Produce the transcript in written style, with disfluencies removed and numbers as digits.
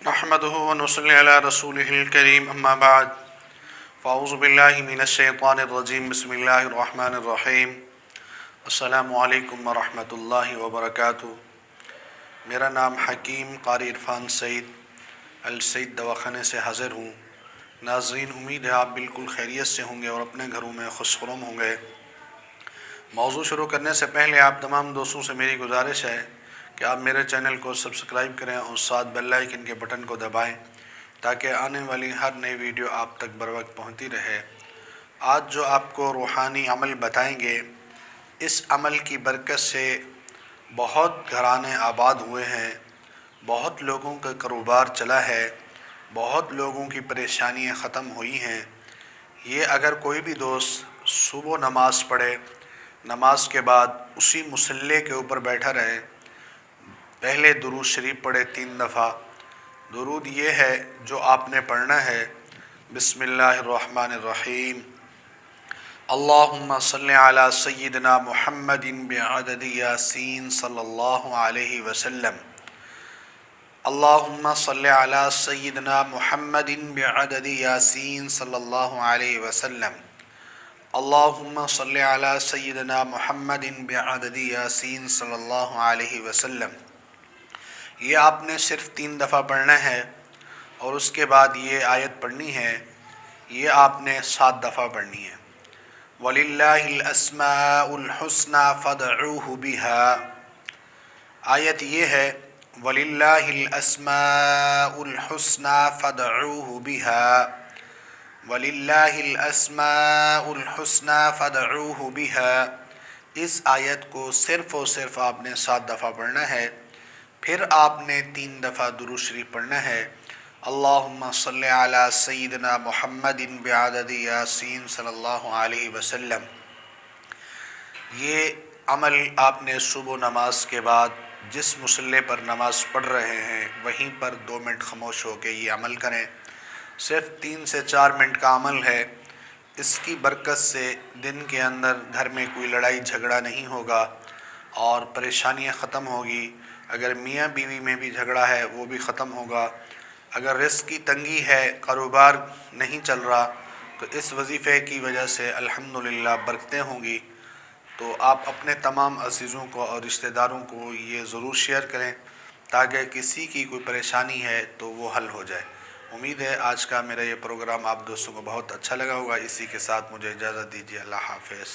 نحمده ونصلي على رسوله الكريم اما بعد فاعوذ باللہ من الشیطان الرجیم بسم اللہ الرحمن الرحیم السلام علیکم ورحمۃ اللہ وبرکاتہ۔ میرا نام حکیم قاری عرفان سعید السعید دواخانے سے حاضر ہوں۔ ناظرین، امید ہے آپ بالکل خیریت سے ہوں گے اور اپنے گھروں میں خوش خرم ہوں گے۔ موضوع شروع کرنے سے پہلے آپ تمام دوستوں سے میری گزارش ہے کہ آپ میرے چینل کو سبسکرائب کریں اور ساتھ بیل آئیکن کے بٹن کو دبائیں تاکہ آنے والی ہر نئی ویڈیو آپ تک بر وقت پہنچتی رہے۔ آج جو آپ کو روحانی عمل بتائیں گے، اس عمل کی برکت سے بہت گھرانے آباد ہوئے ہیں، بہت لوگوں کا کاروبار چلا ہے، بہت لوگوں کی پریشانیاں ختم ہوئی ہیں۔ یہ اگر کوئی بھی دوست صبح نماز پڑھے، نماز کے بعد اسی مصلی کے اوپر بیٹھا رہے، پہلے درود شریف پڑھے 3 دفعہ۔ درود یہ ہے جو آپ نے پڑھنا ہے: بسم اللہ الرحمن الرحیم، اللہم صلی علی سیدنا محمد بعدد یاسین صلی اللہ علیہ وسلم، اللہم صلی علی سیدنا محمد بعدد یاسین صلی اللہ علیہ وسلم، اللہم صلی علی سیدنا محمد بعدد یاسین صلی اللہ علیہ وسلم۔ یہ آپ نے صرف 3 دفعہ پڑھنا ہے اور اس کے بعد یہ آیت پڑھنی ہے، یہ آپ نے 7 دفعہ پڑھنی ہے۔ وَلِلَّهِ الْأَسْمَاءُ الْحُسْنَى فَادْعُوهُ بِهَا۔ آیت یہ ہے: وَلِلَّهِ الْأَسْمَاءُ الْحُسْنَى فَادْعُوهُ بِهَا، وَلِلَّهِ الْأَسْمَاءُ الْحُسْنَى فَادْعُوهُ بِهَا۔ اس آیت کو صرف اور صرف آپ نے 7 دفعہ پڑھنا ہے۔ پھر آپ نے 3 دفعہ درود شریف پڑھنا ہے: اللہم صلی علی سیدنا محمد بعدد یاسین صلی اللہ علیہ وسلم۔ یہ عمل آپ نے صبح نماز کے بعد جس مصلی پر نماز پڑھ رہے ہیں وہیں پر 2 منٹ خاموش ہو کے یہ عمل کریں۔ صرف 3 سے 4 منٹ کا عمل ہے۔ اس کی برکت سے دن کے اندر گھر میں کوئی لڑائی جھگڑا نہیں ہوگا اور پریشانیاں ختم ہوگی۔ اگر میاں بیوی میں بھی جھگڑا ہے وہ بھی ختم ہوگا۔ اگر رزق کی تنگی ہے، کاروبار نہیں چل رہا، تو اس وظیفے کی وجہ سے الحمدللہ برکتیں ہوں گی۔ تو آپ اپنے تمام عزیزوں کو اور رشتہ داروں کو یہ ضرور شیئر کریں تاکہ کسی کی کوئی پریشانی ہے تو وہ حل ہو جائے۔ امید ہے آج کا میرا یہ پروگرام آپ دوستوں کو بہت اچھا لگا ہوگا۔ اسی کے ساتھ مجھے اجازت دیجیے، اللہ حافظ۔